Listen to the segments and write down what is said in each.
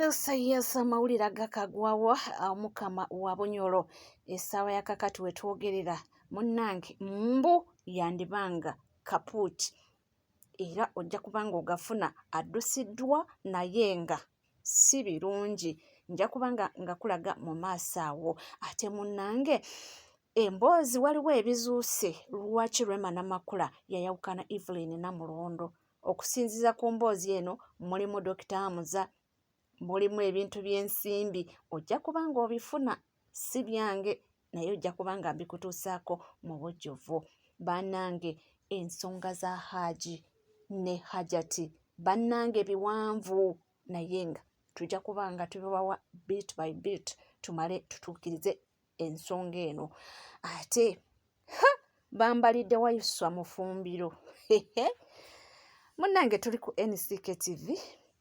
Yes, amawulire gakagwawa Mukama wa Bunyoro essaawa ya kakati we twogerera munnange mbu yandibanga kapuuti era ojja kubanga ogafuna addusiddwa naye nga si birungi nja kubanga nga kulaga mu maaso awo ate munnange emboozi waliwo ebizuuse lwaki Rema Namakula yayawukana Evelyn Namulondo okusinziza ku mboozi eno mulimu Dr. Hamza mulimu ebintu by'ensimbi ojja kubanga obifuna si byange naye ojja kubanga mbikutuusaako mu bujjuvu bannange ensonga za Haji ne Hajjat bannange biwanvu naye nga tujja kubanga tubiwawa bit by bit tumale tutuukirize ensonga eno ate bambalidde wayuswa mu fumbiro munnange tuli ku NCK TV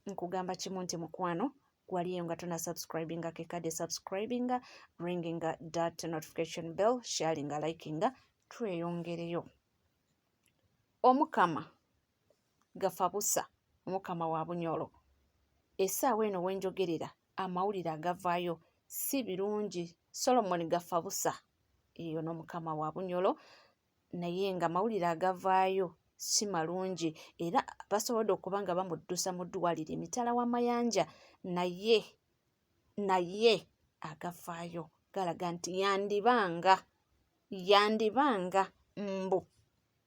nkugamba kimu nti mukwano gwaliyo nga tuna subscribinga kekade subscribinga ringinga that notification bell sharinga likinga tweyongereyo omukama gafa busa omukama wa Bunyoro essaawa eno wenjogerera amawulire agavaayo si birungi Solomon gafa busa eyo n'omukama wa Bunyoro naye nga amawulire agavaayo si malungi era basobodde okuba nga bamuddusa mu ddwaliro emitala w'amayanja naye agavaayo galaga nti yandibanga mbu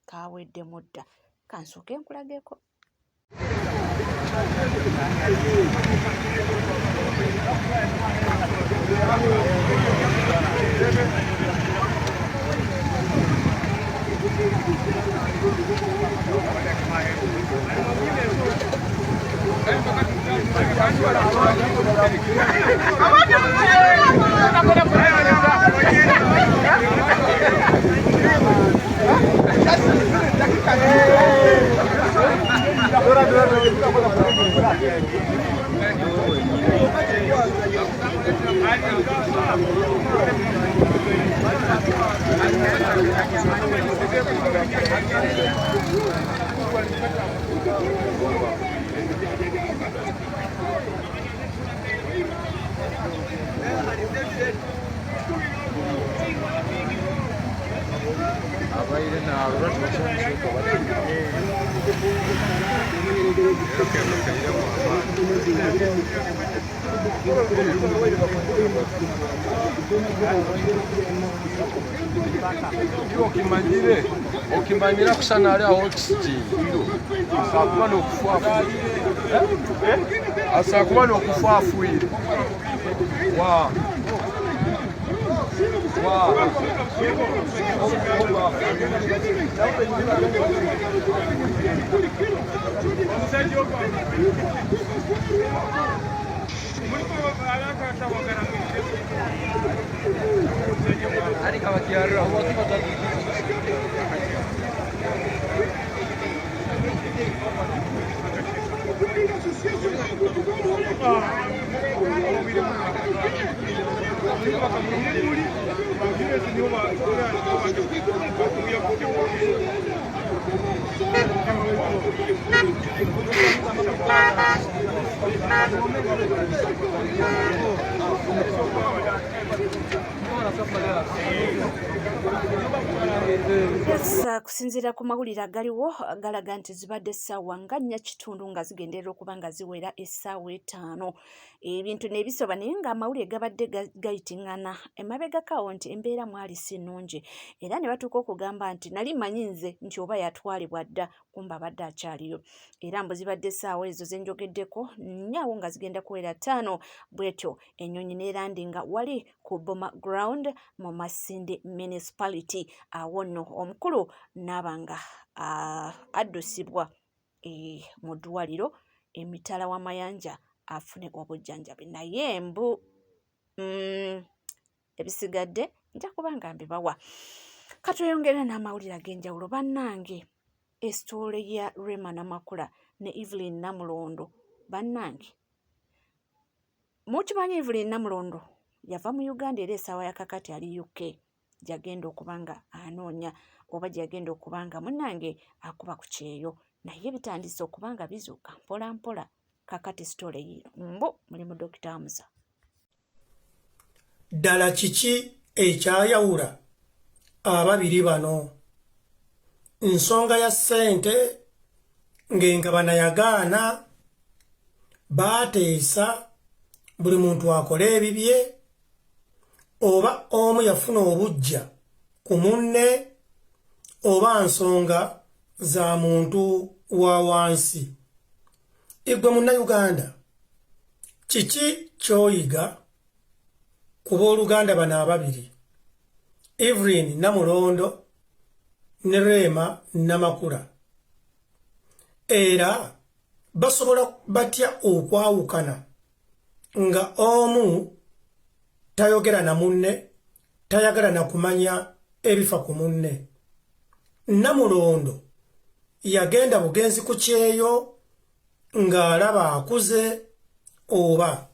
Kaweddemu dda kansooke nkulageko okimanyira kusana ali awo oxygen asakuba n'okufa afuire kusinziira ku mawulire agaliwo galaga nti zibadde essaawa nga 4 nga zigenderera okuba nga ziwera essaawa 5 ebintu nebisoba naye nga amawulire gabadde gayitiŋŋana emabegakawo nti embeera mwali si nnungi era ne batuuka okugamba nti nali manyi nze nti oba yatwalibwa dda kumba abadde akyaliyo era mbu zibadde essaawa ezo zenjogeddeko nnyawo nga zigenda kuwera 5 bwetyo ennyonyi neerandinga wali ku Boma Ground mu Masinde Municipality awo nno omukulu n'abanga addusibwa mu ddwaliro emitala w'amayanja afune obujjanjabi naye mbu ebisigadde nja kubanga mbibawa katweyongere n'amawulire ag'enjawulo bannange esitoole ya Rema Namakula ne Evelyn Namulondo bannange mukimanyi Evelyn Namulondo yava mu Uganda era essaawa ya kakati ali UK gyagenda okubanga anoonya oba gyagenda okubanga munnange akuba ku kyeyo naye bitandise okubanga bizuuka mpola mpola kakati sitole yiino mbu mulimu Dr. Hamza. Ddala kiki ekyayawula ababiri bano? Nsonga ya ssente ng'engabana yagaana, baateesa buli muntu akole ebibye, oba omu yafuna obuggya ku munne, oba nsonga za muntu wa wansi. Igwe munnayuganda, kiki ky'oyiga ku booluganda bano ababiri, Evelyn Namulondo ne Rema Namakula? Era basobola batya okwawukana nga omu tayogera na munne, tayagala na kumanya ebifa ku munne? Namulondo yagenda bugenzi ku kyeyo ng'alaba akuze, oba?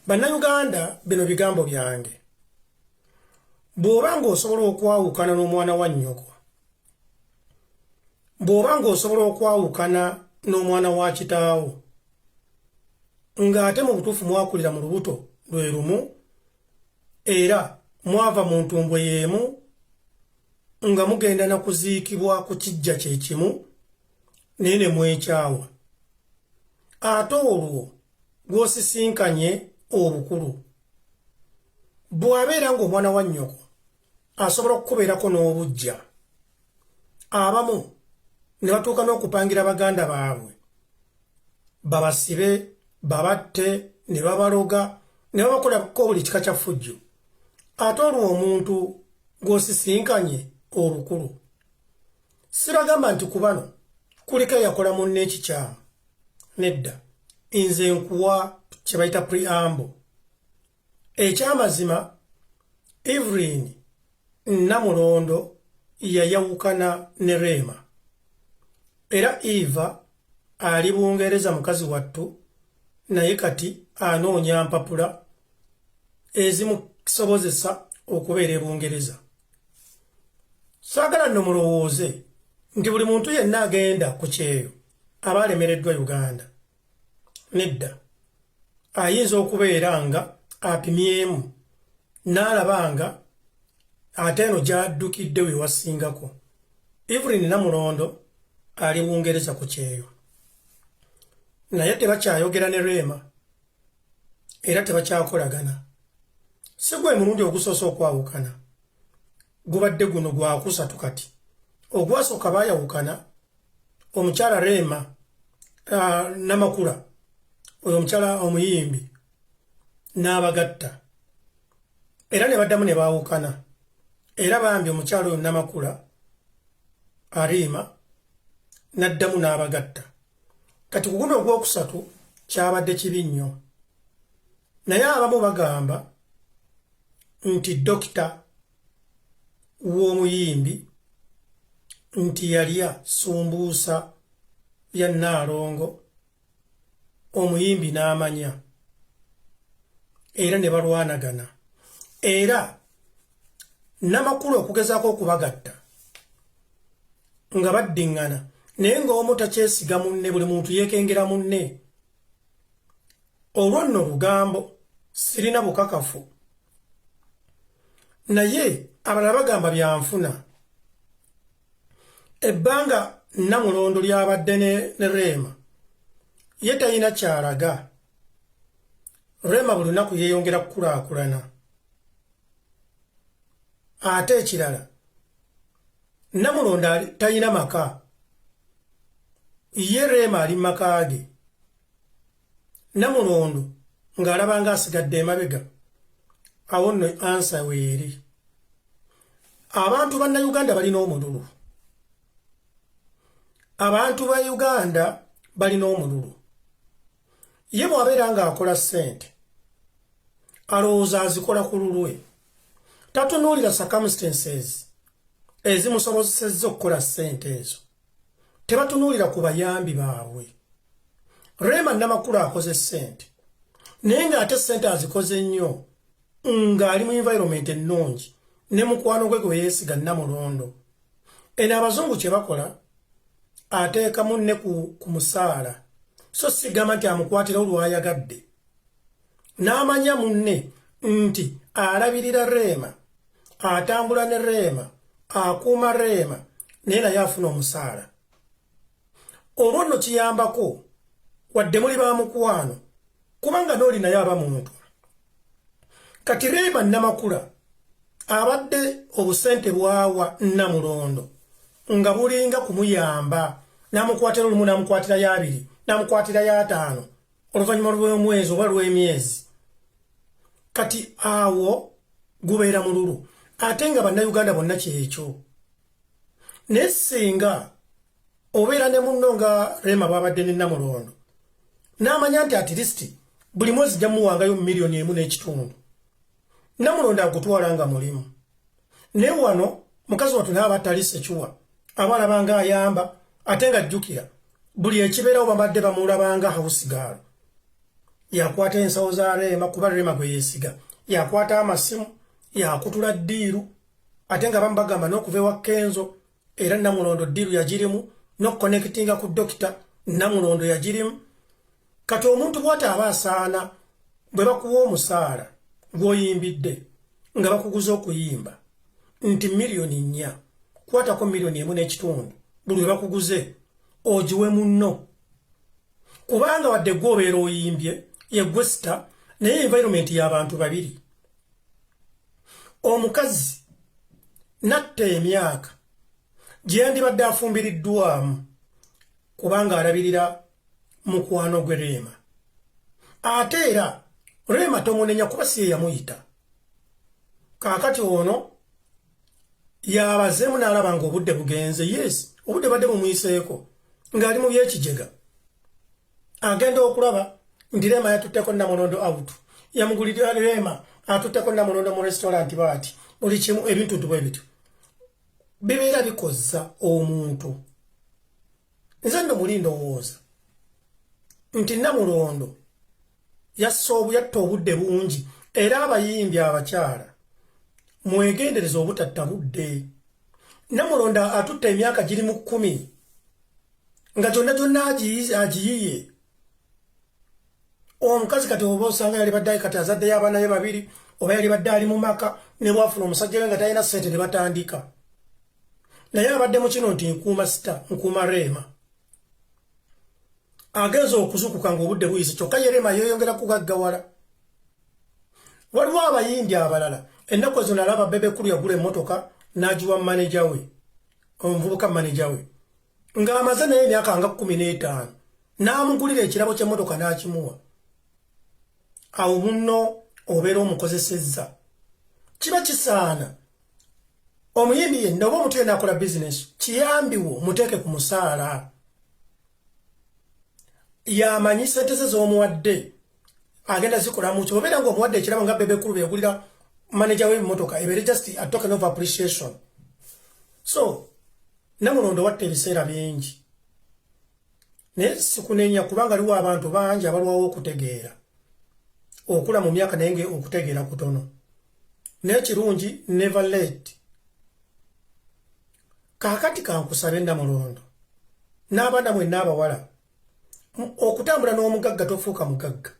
Bannayuganda, bino bigambo byange. Bw'oba ng'osobola okwawukana n'omwana wa nnyoko, bw'oba ng'osobola okwawukana n'omwana wa kitaawo, ng'ate mu butuufu mwakulira mu lubuto lwe lumu, era mwava mu ntumbwe y'emu, nga mugenda na kuziikibwa ku kijja kye kimu, naye ne mwekyawa, ate olwo gw'osisinkanye obukulu, bw'abeera ng'omwana wa nnyoko asobola okukubeerako n'obuggya, abamu ne batuuka n'okupangira baganda baabwe babasibe, babatte, ne babaloga, ne babakolako buli kika kya ffujjo, ate olwo omuntu gw'osisinkanye obukulu. Sibagamba nti ku bano kuliko eyakola munne ekikyamu, nedda, nze nkuwa kye bayita preamble. Ekyamazima, Evelyn Namulondo yayawukana ne Rema, era Eva ali Bungereza mukazi wattu, naye kati anoonya mpapula ezimusobozesa okubeera e Bungereza. Saagala nno mulowooze nti buli muntu yenna agenda ku kyeyo aba alemereddwa Uganda. Nedda, ayinza okubeera nga apimyemu n'alaba nga ate eno gy'addukidde we wasingako. Evelyn Namulondo ali Bungereza ku kyeyo, naye tebakyayogera ne Rema, era tebakyakolagana. Si gwe mulundi ogusoose okwawukana, gubadde guno gwakusatu kati. Ogwasooka baayawukana, omukyala Rema Namakula, oyo omukyala omuyimbi, n'abagatta, era ne baddamu ne baawukana, era bambi omukyala oyo Namakula Rema n'addamu n'abagatta. Kati ku guno ogwokusatu kyabadde kibi nnyo, naye abamu bagamba nti dokita w'omuyimbi nti yalya sumbuusa ya Nnaalongo, omuyimbi n'amanya, era ne balwanagana, era Namakula okugezaako okubagatta nga baddiŋŋana, naye ng'omu takyesiga munne, buli muntu yeekengera munne. Olwo nno lugambo sirina bukakafu, naye abalala bagamba byanfuna. Ebbanga Namulondo lyabadde ne Rema, ye talina kyalaga. Rema buli lunaku yeeyongera kukulaakulana. Ate ekirala, Namulondo talina maka, ye Rema ali maka ge. Namulondo ng'alaba ng'asigadde emabega, awo nno ansa weeri. Abantu bannayuganda balina omululu, abantu ba Uganda balina omululu. Ye bw'abeera ng'akola ssente, alowooza azikola ku lulwe, tatunuulira circumstances ezimusobozesezza okukola ssente ezo, tebatunuulira ku bayambi baabwe. Rema Namakula akoze ssente, naye ng'ate ssente azikoze nnyo ng'ali mu environment ennungi ne mukwano gwe gwe yeesiga Namulondo. Eno abazungu kye bakola, ateeka munne ku musaala so sigamba nti amukwatira olwayagadde n'amanya munne nti alabirira Reema atambula ne Reema akuuma Reema naye naye afuna omusaala olwo nno kiyambako wadde muli ba mukwano kubanga n'oli naye aba muntu kati Reema Namakula abadde obusente bwawa Namulondo nga bulinga kumuyamba n'amukwatira olumu n'amukwatira y'abiri n'amukwatira y'ataano oluvannyuma lw'omwezi oba lw'emyezi kati awo gubeera mululu ate nga bannayuganda bonna kyekyo naye singa obeera ne munno nga Reema bw'abadde ne Namulondo n'amanya nti atilisiti buli mwezi jja muwangayo $1.5 Namulondo agutwala nga mulimu naye wano mukazi wattu naaba atalise kiwa abalabanga ayamba ate nga jjukira buli ekibeerawo babadde bamulabanga hawusigaalo yakwata ensawo za Reema kuba Reema gwe yeesiga yakwata amasimu yakutula ddiiru ate nga bamu bagamba n'okuva ewa Kenzo era Namulondo ddiiru yagirimu n'okukonekitinga ku dokita Namulondo yagirimu kati omuntu bw'ati aba asaana bwe bakuwa omusaala gw'oyimbidde nga bakuguza okuyimba nti $4,000,000 kwatako $1.5 buli we bakuguze ogiwe munno kubanga wadde gw'obeera oyimbye yeggwe sita naye environment y'abantu babiri omukazi natta emyaka gye yandibadde afumbiriddwamu kubanga alabirira mukwano gwe Reema ate era Reema tomunenya kuba si ye yamuyita kaakati ono yabazeemu n'alaba nga obudde bugenze yes obudde badde bumuyiseeko ng'ali mu byekijega agenda okulaba nti Reema yatutteko Namulondo out yamugulira Reema atutteko Namulondo mu restaurant baati buli kimu ebintu bwe bityo bibeera bikozza omuntu nze nno muli ndowooza nti Namulondo yatta obudde bungi era abayimbi abakyala mwegendereza obutatta budde Namulondo atutta emyaka giri mu 10 nga gyonna agiyiye omukazi kati oba osanga yali badde kati azaddeyo abaana be babiri oba yali badde ali mu maka ne bwafuna omusajja we nga talina ssente ne batandika naye abadde mu kino nti nkuuma Reema agenza okuzukuka ng'obudde buyise kyokka ye Reema yeeyongera kugaggawala waliwo abayimbi abalala ennaku ezo nalaba Bebekulu yagula emmotoka n'agiwa maneja we omuvubuka maneja we ng'amaze naye emyaka nga 15 n'amugulira ekirabo ky'emmotoka n'akimuwa awo munno obeera omukozesezza kiba kisaana omuyimbi yenna oba omuntu yenna akola bizinesi kiyambiwo muteeke ku musaala yamanyi sente ze z'omuwadde agenda zikola mukyo obeera ng'omuwadde ekirabo nga Bebekulu beyagulira maneja w'emmotoka ebeere just a token of appreciation so Namulondo watta ebiseera bingi naye sikunenya kubanga liwo abantu bangi abalwawo okutegeera okula mu myaka naye okutegeera kutono naye kirungi never late kaakati kankusabe Namulondo n'abaana mwenna abawala okutambula n'omugagga tofuuka mugagga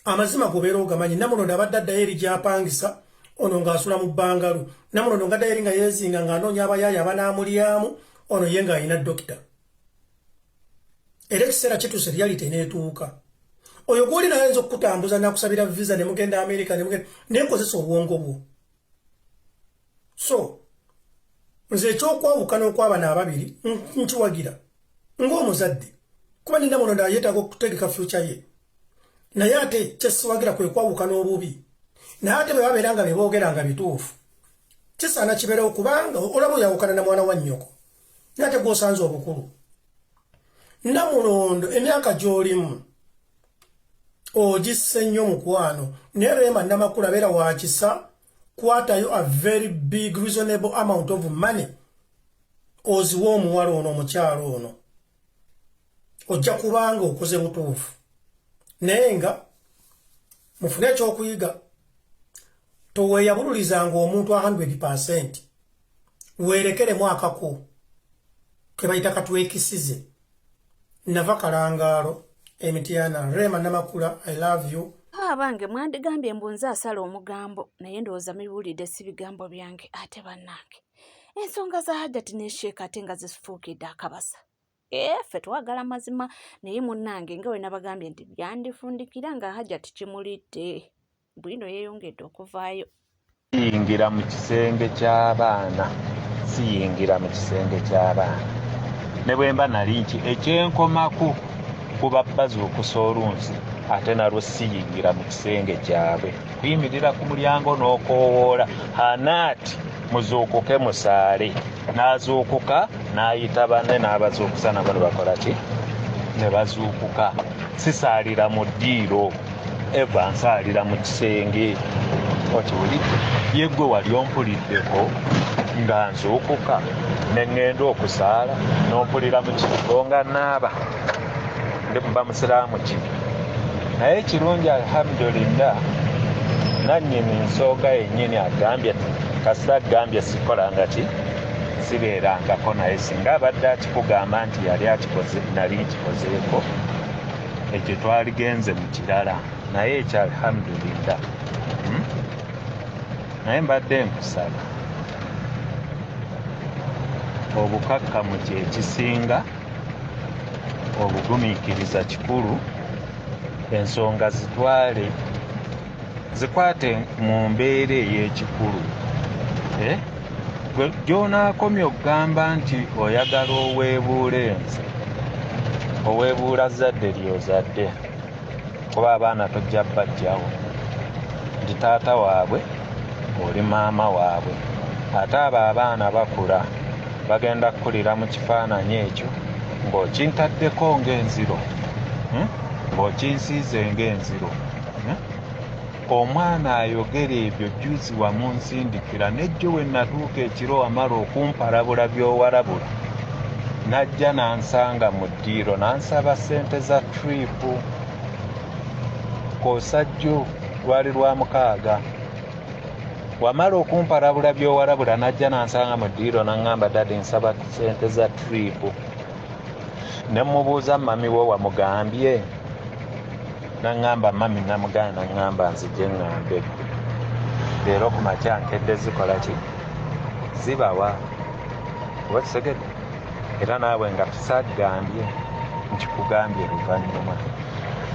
amazima gobeera ogamanyi Namulondo abadde addayo eri gy'apangisa ono ng'asula mu bbangalu Namulondo ng'addayo eri nga yeezinga ng'anoonya abayaaya abanaamulyamu ono ye ng'alina dokita era ekiseera kituuse reality n'etuuka oyo gw'oli naye ayinza okukutambuza n'akusabira visa ne mugenda America naye nkozesa obwongo bwo so nze ekyokwawukana okw'abana ababiri nkiwagira ng'omuzadde kuba ne Namulondo yeetaaga okutegeka future ye naye ate kyesiwagira kwe kwawukana obubi naye ate bwe babeera nga beboogera nga bituufu kisaana kibeerewo kubanga olaba oyawukana na mwana wa nnyoko naye ate gw'osanze obukulu Namulondo emyaka gy'olimu ogisse nnyo mukwano naye Reema Namakula abeera wa kisa kwatayo a very big reasonable amount of money oziwa omuwala ono omukyalo ono ojja kubanga okoze butuufu naye nga mufune ekyokuyiga toweeyabululizanga omuntu 100% weerekeremu akako ke bayita katwekisize nava kalangaalo Emitiana Rema Namakula, I love you. Abange mwandigambye mbunza asala omugambo naye ndowooza mibuulidde si bigambo byange ate bannange ensonga za Hajjat ne Sheikh ate nga zifuukidde akabasa ffe twagala mazima naye munnange nga we nabagambye nti byandifundikira nga Hajjat kimulidde Bwino yeeyongedde okuvaayo. Siyingira mu kisenge ky'abaana ne bwe mba nali nti ekyenkomako kuba bazuukusa olunzi ate nalwo siyingira mu kisenge kyabwe kuyimirira ku mulyango n'okoowoola hanaati muzuukuke musaale n'azuukuka n'ayita banne n'abazuukusa nabo ne bakola ki ne bazuukuka sisaalira mu ddiiro eva nsaalira mu kisenge okiwulidde yeggwe wali ompuliddeko nga nzuukuka ne ŋŋenda okusaala n'ompulira mu kigo nga naaba mba musiraamu ki naye ekirungi alhamdulillah nannyini nsooga yennyini agambye kasita agambye sikolanga ki sibeerangako naye singa abadde akikugamba nti yali akikoze nali nkikozeeko ekyo twaligenze mu kirala naye ekyo alhamdulillah naye mbadde nkusaba obukakkamu kyekisinga obugumiikiriza kikulu ensonga zikwate mu mbeera ey'ekikulu gy'onaakomya okugamba nti oyagala oweebuule ensi oweebuula zadde lyozadde kuba abaana tojja bajjawo nti taata waabwe oli maama waabwe ate abo abaana bakula bagenda kukulira mu kifaananyi ekyo ng'okintaddeko ng'enziro ng'okinsiize ng'enziro omwana ayogera ebyo juzi wamunsindikira nejjo we natuuka ekiro wamala okumpalabula by'owalabula najja nansanga mu ddiiro nansaba ssente za tripu kosajjo lwali lwa 6 wamala okumpalabula by'owalabula najja nansanga mu ddiiro naŋŋamba dadi nsaba ssente za tripu ne mubuuza mami wo wamugambye naŋŋamba mami namuganda naŋŋamba nzije ŋŋambe leero ku makya nkedde zikola ki zibawa oba kisegedde era naawe nga tusaggambye nkikugambye luvannyuma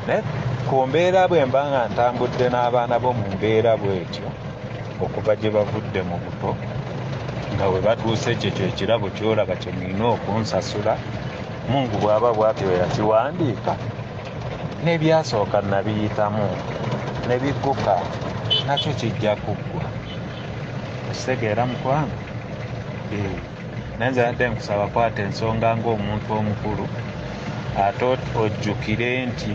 naye ku mbeera bwe mba nga ntambudde n'abaana bo mu mbeera bwetyo okuva gye bavudde mu buto nga we batuuse ekyo kyekirabo kyolaba kye nina okunsasula mungu bw'aba bw'atyo yakiwandiika n'ebyasooka nabiyitamu ne bigguka nakyo kijja kuggwa ekitegeera mukwano naye nze nadde nkusaba kwata ensonga ng'omuntu omukulu ate ojjukire nti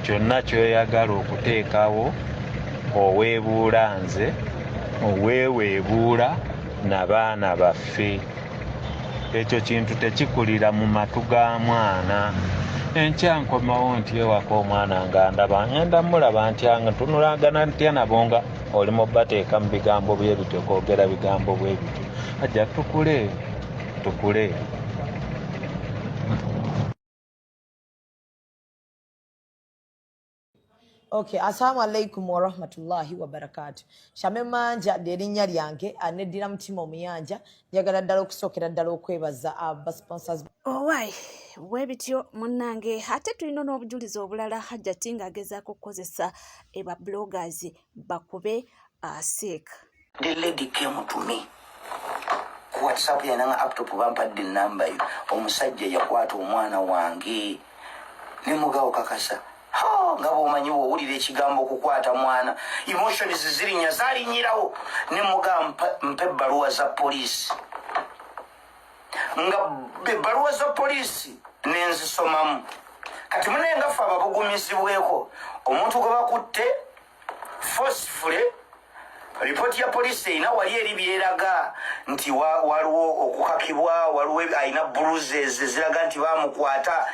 kyonna kyoyagala okuteekawo oweebuula nze oweeweebuula n'abaana baffe ekyo kintu tekikulira mu matu ga mwana enkya nkomawo nti ewaka omwana nga ndaba ngenda mulaba ntya nga tunulagana ntya nabo nga oli mu bateeka mu bigambo bye bityo kwogera bigambo bwe bityo ajja tukule Okay, assalamu alaikum wa rahmatullahi wa barakatuh. Shame manja lyerinnya lyange aneddira mutima omuyanja njagala ddala okusookera ddala okwebaza aba sponsors. Owaayi bwe bityo munnange ate tulina n'obujulizi obulala Hajjat ng'agezaako okukozesa eba bloggers bakube sick. The lady came to me ku WhatsApp yananga laptop bampadde namba yo omusajja yakwata omwana wange ne mugawo kakasa nga bwomanyi wowulira ekigambo okukwata mwana emotions zirinya zalinyirawo ne mugamba mpe ebbaluwa za poliisi nga ebbaluwa za poliisi nenzisomamu kati munaye nga ffe ababugumizibweko omuntu gwe bakutte forcefully ripoti ya poliisi erina wali eri byeraga nti waliwo okukakibwa waliwo alina bruises eziraga nti bamukwata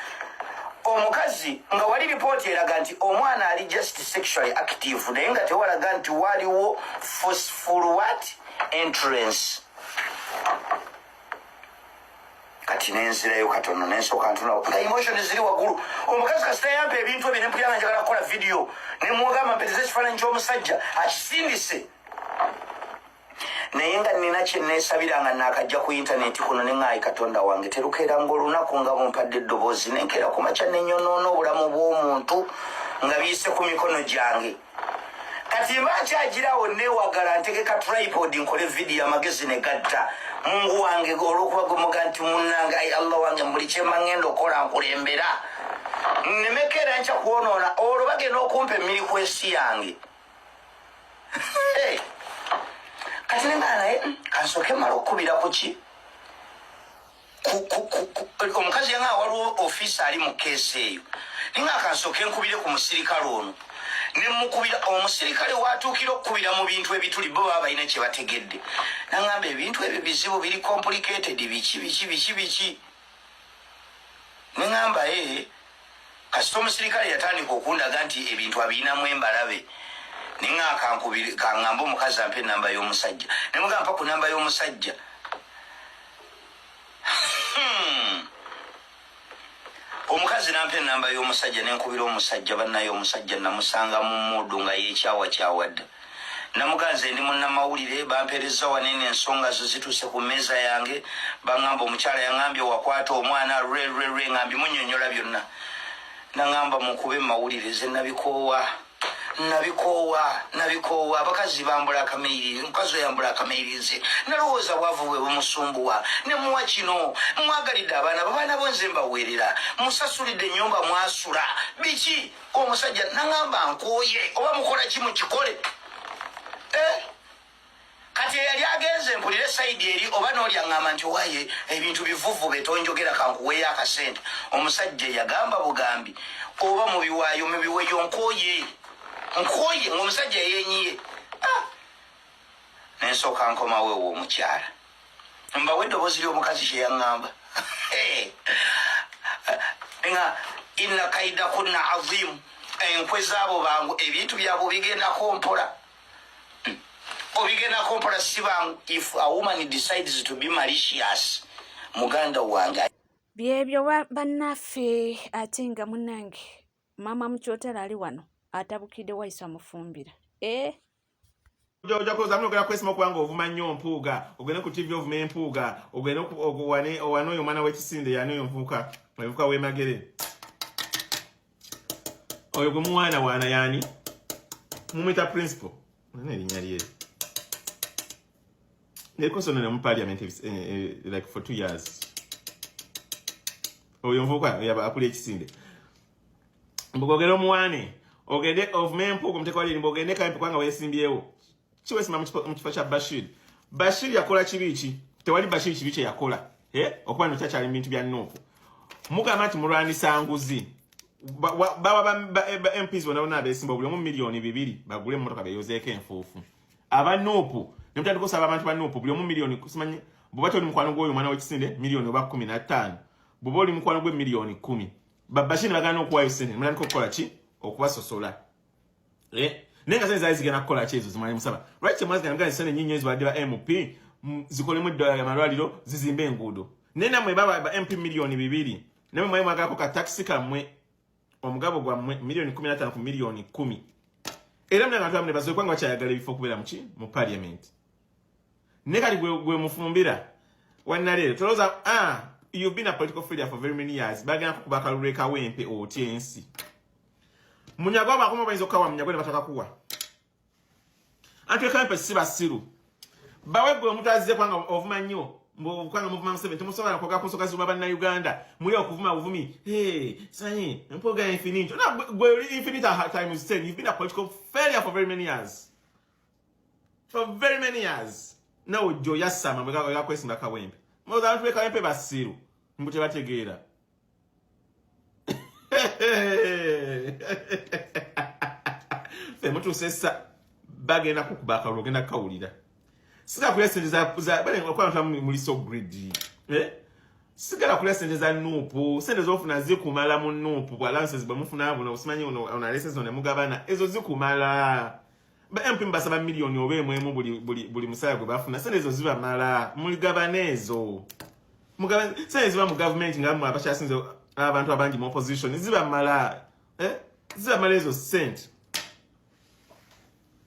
omukazi nga wali ripoti eraga nti omwana ali just sexually active naye nga tewalaga nti waliwo forceful what entrance kati nenzirayo katono nensoka ntuna nga emotion ziri wagulu omukazi kasita yampa ebintu ebyo nempulira nga njagala kukola video nemwogamba mpeteze ekifaananyi ky'omusajja akisindise naye nga nina kyenneesabira nga naakajja ku intaneti kuno neŋaayi katonda wange terukeera ng'olunaku nga bumpadde eddoboozi nenkeera ku makya nenyonoona obulamu bw'omuntu nga biyise ku mikono gyange kati mba nkyagirawo neewagala ntegeka tripod nkole vidiyo amagezi ne gatta mungu wange olw'okuba gwemuga nti munnange ayi allah wange mbuli kyemba ngenda okola nkulembera nemekeera nkya kwonoona olwo bagenda okumpa emmiri ku ensi yange kati nengaa naye kansooke mala okukubira ku ki omukazi yangaa waliwo ofiisi ali mu keesi eyo nengaa kansooke nkubire ku musirikale ono nemukubira omusirikale watuukira okukubira mu bintu ebituli bo baba balina kye bategedde nangamba ebintu ebyo bizibu biri complicated biki nengamba kasita omusirikale yatandika okundaga nti ebintu abirinamu embalabe nenga kaŋŋamba omukazi ampa enamba y'omusajja nemugamba ku namba y'omusajja omukazi nampa enamba y'omusajja nenkubira omusajja bannaye omusajja namusanga mu muddu nga yekyawakyawadda namuganze ndi munnamawulire bampeereza wanene ensonga zo zituuse ku mmeeza yange baŋŋamba omukyala yaŋŋambye wakwata omwana lwe ŋambi munyonyola byonna naŋŋamba mukube mawulire ze nabikoowa abakazi bambula akamayirire omukazi oyambula akamayirize nalowooza bwavu bwe bumusumbuwa nemuwa kino mwagalidde abaana bonze mbaweerera musasulidde ennyumba mwasula biki omusajja naŋŋamba nkooye oba mukola ki mukikole kati yali agenze mpulire sayidi eri oba n'oli aŋŋamba nti owaye ebintu bivuvu betonjogera kankuweeyo akasente omusajja yagamba bugambi oba mubiwaayo mubiweeyo nkooye ng'omusajja yenyiye nensooka nkomawo ewo omukyala mbawe eddoboozi ly'omukazi kye yaŋŋamba nga inna kaida kunna azimu enkwe zaabo bangu ebintu byabo bigendako mpola si bangu if a woman decides to be malicious muganda wange byebyo bannaffe ate nga munnange maama mukyotala ali wano atabukidde wayisa mufumbira ojja kuza mnogera kwesima kubanga ovuma nnyo mpuuga ogende ku TV ovuma empuuga ogende owane oyo omwana w'ekisinde yani oyo nvuka w'emagere oyo gwe muwaana yani mumwita principal nana erinnya lye nekosonera mu parliament like for 2 years oyo nvuka akuli ekisinde mbogogera omuwane ogende ovuma empuuga muteeka wali mbogende kampi kubanga weesimbyewo kiwesima mu kifo kya Bashir yakola kibiki tewali Bashir kibi kye yakola okuba nokyakyali mu bintu bya Nuupu mugamba nti mulwanisa nguzi bawa MPs bonna abeesimba buli omu miliyoni 2 bagule emmotoka beyozeeko enfuufu aba Nuupu ne mutandika okusaba abantu ba Nuupu buli omu miliyoni kusimanyi bw'oba toli mukwano gw'oyo omwana w'ekisinde miliyoni oba 15 bw'oba oli mukwano gwe miliyoni 10 Bashir bagana okuwaayo ssente ne mutandika okukola ki okubasosola nenga sente zaali zigenda kukola ki ezo zimali musaba lwaki kyemwazigana mugana ssente nnyinyi ezibadde ba MP zikolemu amalwaliro zizimbe enguudo naye nammwe baba MP miliyoni 2 nammwe mwayi mwagalako katakisi kammwe omugabo gwammwe miliyoni 15 ku miliyoni 10 era muna abantu bamwe bazoe kwanga bakyayagala ebifo okubeera mu parliament ne kati gwe mufumbira wannaleero tolowooza you've been a political figure for very many years bagenda kukuba akalulu ekawempe otya ensi munyago abakoma bayinza okukawa munyago ne batakakuwa anti ekawempe si basiru bawe gwe omuntu azze kwanga ovuma nnyo kwanga muvuma 7 temusobola kwoga ku nsonga zuma bannayuganda muli okuvuma buvumi sanyi empoga infinite gwe infinite times 10 you've been a political failure for very many years nawe jo yasama mwega kwesimba kawempe mwoza abantu bekawempe basiru mbu tebategeera fe mutusesa bagenda kukuba akalulu ogenda kawulira siga kulya sente za bale okwantu muli so greedy sigala kulya sente za Nuupu sente zofuna zikumala mu Nuupu bwa lances bamufuna abo osimanyi ona license ne mugabana ezo zikumala ba MP mbasaba miliyoni obemwemu buli musaya gwe bafuna sente ezo ziba mala muli gabana ezo Sente ziba mu government ngamu abakyasinze abantu abangi mu opposition ziba mala ziba mala ezo sente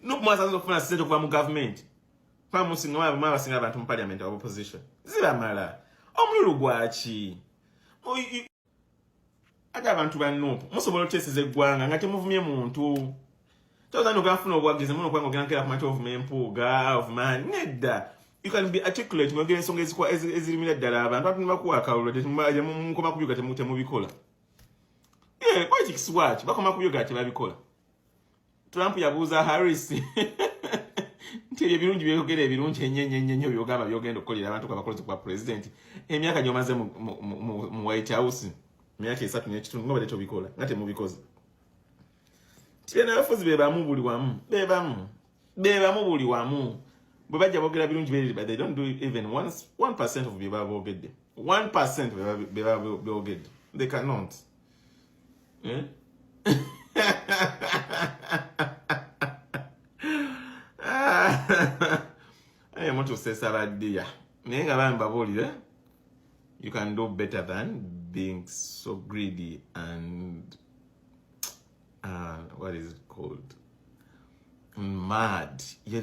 n'okumwasa zokufuna sente okuva mu government pamusinga mwabasinga abantu mu parliament of opposition ziba mala omululu gwaki ate abantu bannopo musobola oteeseza eggwanga nga temuvumye muntu tozana ogafuna obwagizi muno kwanga ogenda nkera kumati ovuma empuuga ovuma nedda you can be articulate ngogera ensonga ezirimira ddala abantu atumakuwa akawulo mukoma kubyoga temubikola politics watch bakoma kubyoga tebabikola Trump yabuuza Harris nti ebyo birungi byogera ebirungi ennyo byogamba byogenda okukolera abantu abakolozi kwa president emyaka gyomaze mu White House myaka 3 n'ekitundu nga bade tobikola nga temubikoze tiena abafuzi bebamu buli wamu bebamu buli wamu bwe bajja boogera birungi beri but they don't do even 1% of beba boogedde 1% beba boogedde they cannot I want to say Saradia. You can do better than being so greedy and what is it called? Mad. You're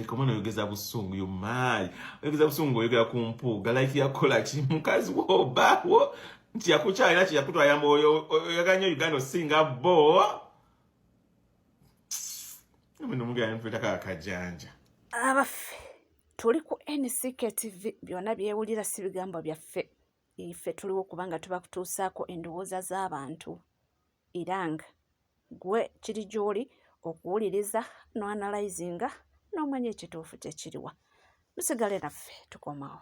mad. You're kumpuga like yakola chimukazi wo bawo. Nti yakucha ila chiyakutwa yambo yaganyo Uganda singa bo. Abaffe tuli ku NCK TV byonna byewulira si bigambo byaffe ife tuliwo kubanga tuba kutuusaako endowooza z'abantu era nga gwe kiri gy'oli okuwuliriza no analyzinga n'omanya ekituufu kye kiriwa musigale naffe tukomawo.